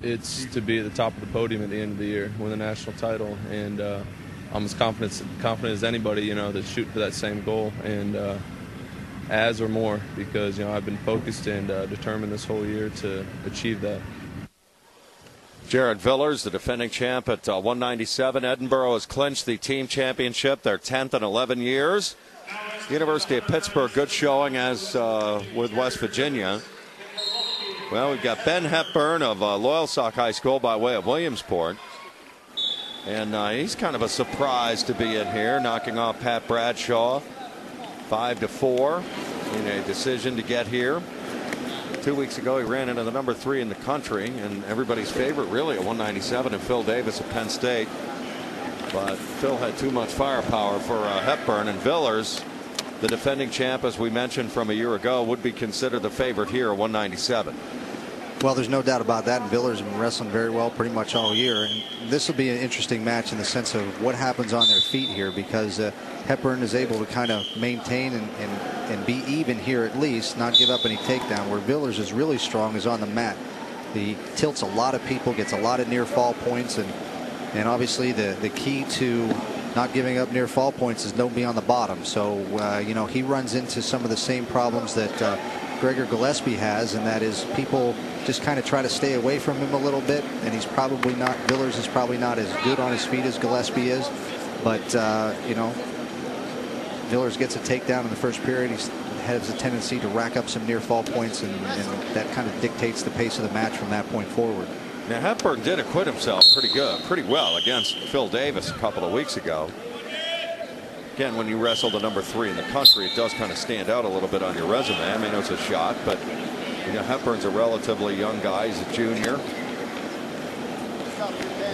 It's to be at the top of the podium at the end of the year, win the national title, and I'm as confident as anybody, you know, that's shooting for that same goal, and as or more, because you know I've been focused and determined this whole year to achieve that. Jared Villers, the defending champ at 197. Edinburgh has clinched the team championship, their 10th in 11 years. University of Pittsburgh, good showing as with West Virginia. Well, we've got Ben Hepburn of Loyalsock High School by way of Williamsport. And he's kind of a surprise to be in here, knocking off Pat Bradshaw 5-4 in a decision to get here. 2 weeks ago, he ran into the number 3 in the country, and everybody's favorite really at 197, and Phil Davis at Penn State. But Phil had too much firepower for Hepburn, and Villers, the defending champ, as we mentioned from a year ago, would be considered the favorite here at 197. Well, there's no doubt about that, and Villers have been wrestling very well pretty much all year. And this will be an interesting match in the sense of what happens on their feet here, because Hepburn is able to kind of maintain and be even here at least, not give up any takedown, where Villers is really strong is on the mat. He tilts a lot of people, gets a lot of near fall points, and obviously the key to not giving up near fall points is don't be on the bottom. So you know, he runs into some of the same problems that Gregor Gillespie has, and that is people just kind of try to stay away from him a little bit, and he's probably not, Villers is probably not as good on his feet as Gillespie is, but you know, Villers gets a takedown in the first period. He has a tendency to rack up some near fall points, and that kind of dictates the pace of the match from that point forward. Now, Hepburn did acquit himself pretty well against Phil Davis a couple of weeks ago. Again, when you wrestle the number 3 in the country, it does kind of stand out a little bit on your resume. I mean, it's a shot, but you know, Hepburn's a relatively young guy. He's a junior.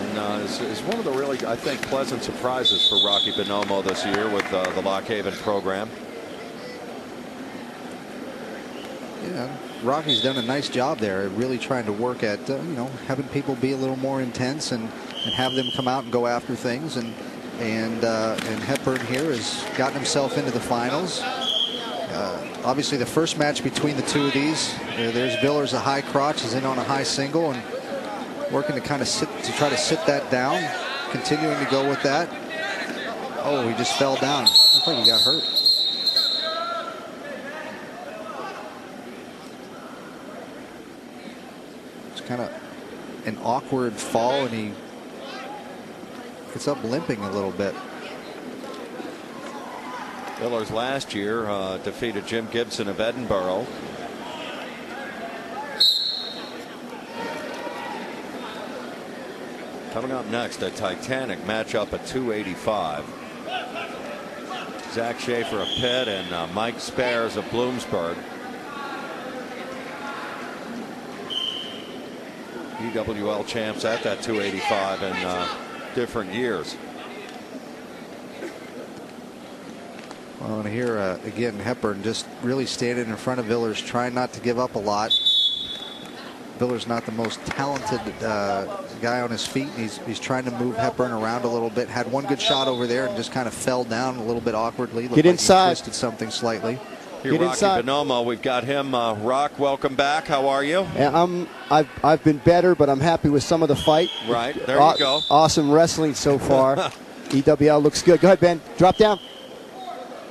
And is one of the really, I think, pleasant surprises for Rocky Bonomo this year with the Lock Haven program. Yeah, Rocky's done a nice job there, really trying to work at you know, having people be a little more intense and have them come out and go after things, and Hepburn here has gotten himself into the finals. Obviously, the first match between the two of these, there's Villers, a high crotch, is in on a high single and working to kind of try to sit that down, continuing to go with that. Oh, he just fell down. Looked like he got hurt. It's kind of an awkward fall, and he gets up limping a little bit. Villers last year defeated Jim Gibson of Edinburgh. Coming up next, a titanic matchup at 285. Zach Schaefer of Pitt and Mike Spares of Bloomsburg. EWL champs at that 285 in different years. Well, and here again, Hepburn just really standing in front of Villers, trying not to give up a lot. Villers not the most talented guy on his feet. He's trying to move Hepburn around a little bit. Had one good shot over there and just kind of fell down a little bit awkwardly. Get inside. He twisted something slightly. Here, Get Rocky inside. Bonomo, we've got him. Rock, welcome back. How are you? Yeah, I've been better, but I'm happy with some of the fight. Right, there you go. Awesome wrestling so far. EWL looks good. Go ahead, Ben. Drop down.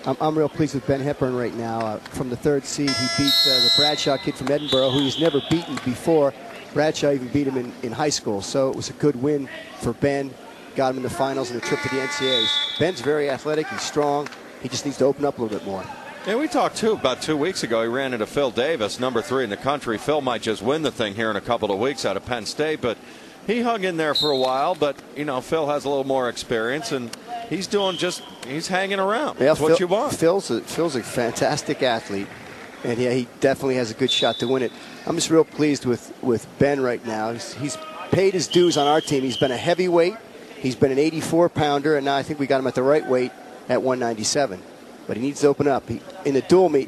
I'm real pleased with Ben Hepburn right now. From the 3rd seed, he beat the Bradshaw kid from Edinburgh, who he's never beaten before. Bradshaw even beat him in high school, so it was a good win for Ben. Got him in the finals and a trip to the NCAAs. Ben's very athletic. He's strong. He just needs to open up a little bit more. Yeah, we talked too about 2 weeks ago. He ran into Phil Davis, number 3 in the country. Phil might just win the thing here in a couple of weeks out of Penn State, but he hung in there for a while. But you know, Phil has a little more experience, and he's hanging around. That's what you want. Phil's a fantastic athlete, and yeah, he definitely has a good shot to win it. I'm just real pleased with Ben right now. He's paid his dues on our team. He's been a heavyweight. He's been an 84-pounder, and now I think we got him at the right weight at 197. But he needs to open up. In the dual meet,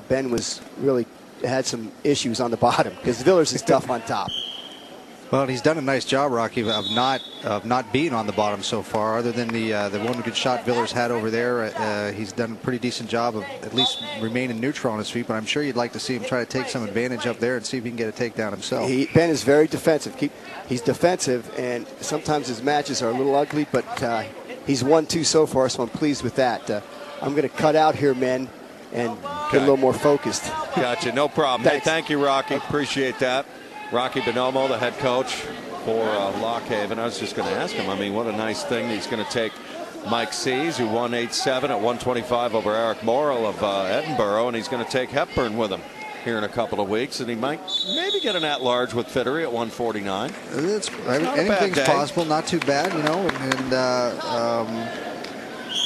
Ben was really had some issues on the bottom because Villers is tough on top. Well, he's done a nice job, Rocky, of not being on the bottom so far. Other than the one good shot Villers had over there, he's done a pretty decent job of at least remaining neutral on his feet. But I'm sure you'd like to see him try to take some advantage up there and see if he can get a takedown himself. Ben is very defensive. He's defensive, and sometimes his matches are a little ugly, but he's 1-2 so far, so I'm pleased with that. I'm going to cut out here, men, and get a little more focused. Gotcha, no problem. Hey, thank you, Rocky. Appreciate that. Rocky Bonomo, the head coach for Lock Haven. I was just going to ask him, I mean, what a nice thing. He's going to take Mike Sees, who won 8-7 at 125 over Eric Morrill of Edinburgh, and he's going to take Hepburn with him here in a couple of weeks, and he might maybe get an at-large with Fittery at 149. Anything's possible, not too bad, you know. And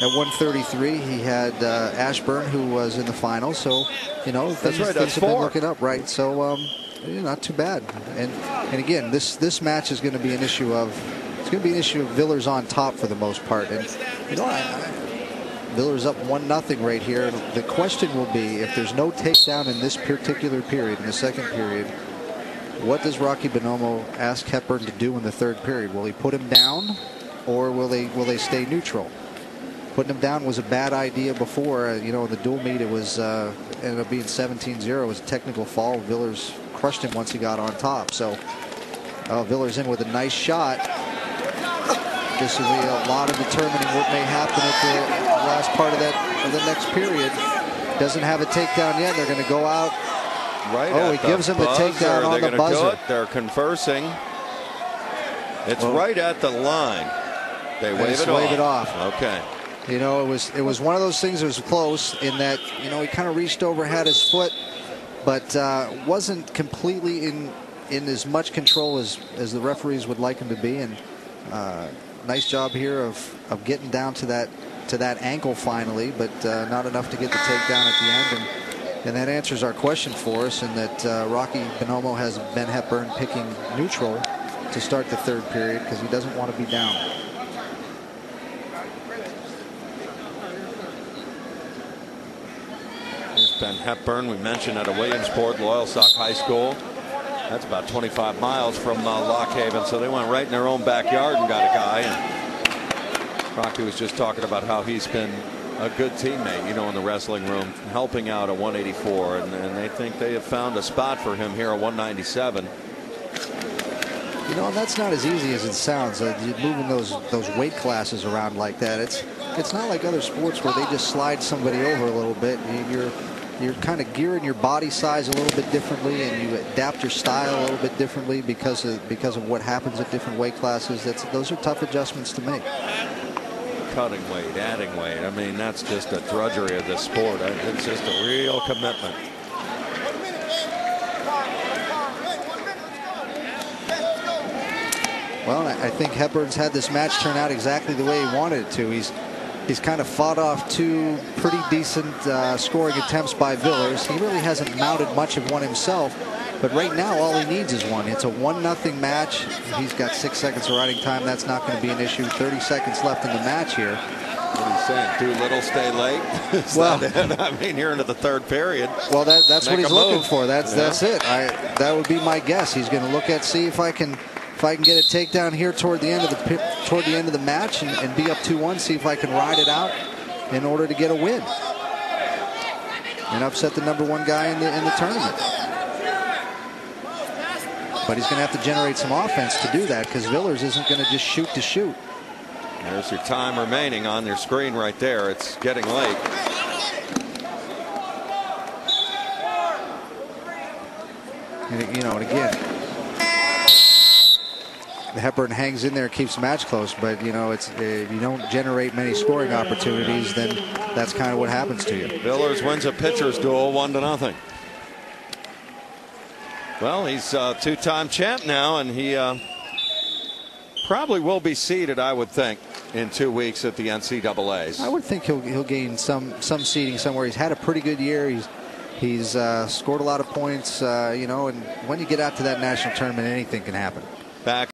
at 133, he had Ashburn, who was in the final. So, you know, things have been looking up, right? So, not too bad. And again, this match is going to be an issue of Villers on top for the most part. And you know, Villers up 1-0 right here. And the question will be, if there's no takedown in this particular period, in the second period, what does Rocky Bonomo ask Hepburn to do in the third period? Will he put him down, or will they stay neutral? Putting him down was a bad idea before. You know, in the dual meet, it was ended up being 17-0. It was a technical fall. Villers crushed him once he got on top. So Villers in with a nice shot. This will be a lot of determining what may happen at the last part of the next period. Doesn't have a takedown yet. They're going to go out. Right. Oh, he gives him the takedown on the buzzer. They're conversing. It's right at the line. They wave it off. Okay. You know, it was one of those things that was close in that, you know, he kind of reached over, had his foot, but wasn't completely in as much control as the referees would like him to be. And nice job here of getting down to that ankle finally, but not enough to get the takedown at the end. And that answers our question for us, in that Rocky Bonomo has Ben Hepburn picking neutral to start the third period because he doesn't want to be down. Here's Ben Hepburn, we mentioned, at a Williamsport, Loyalsock High School. That's about 25 miles from Lock Haven, so they went right in their own backyard and got a guy. And Rocky was just talking about how he's been a good teammate, you know, in the wrestling room, helping out at 184, and they think they have found a spot for him here at 197. You know, and that's not as easy as it sounds. Moving those weight classes around like that, it's not like other sports where they just slide somebody over a little bit. You're kind of gearing your body size a little bit differently, and you adapt your style a little bit differently because of what happens at different weight classes. Those are tough adjustments to make. Cutting weight, adding weight. I mean, that's just a drudgery of this sport. It's just a real commitment. Well, I think Hepburn's had this match turn out exactly the way he wanted it to. He's kind of fought off two pretty decent scoring attempts by Villers. He really hasn't mounted much of one himself, but right now all he needs is one. It's a 1-0 match. He's got 6 seconds of riding time. That's not going to be an issue. 30 seconds left in the match here. What are you saying? Do little, stay late? I mean, here into the third period. Well, that's what he's looking for. That's it. That would be my guess. He's going to look at, see if I can get a takedown here toward the end of the match and be up 2-1. See if I can ride it out in order to get a win and upset the #1 guy in the tournament. But he's going to have to generate some offense to do that, because Villers isn't going to just shoot to shoot. There's your time remaining on your screen right there. It's getting late. And, you know, and again, Hepburn hangs in there, keeps the match close, but you know, if you don't generate many scoring opportunities, then that's kind of what happens to you. Villers wins a pitcher's duel 1-0. Well, he's a two-time champ now, and he probably will be seeded, I would think, in 2 weeks at the NCAAs. I would think he'll gain some seeding somewhere. He's had a pretty good year. He's scored a lot of points, you know, and when you get out to that national tournament, anything can happen. Back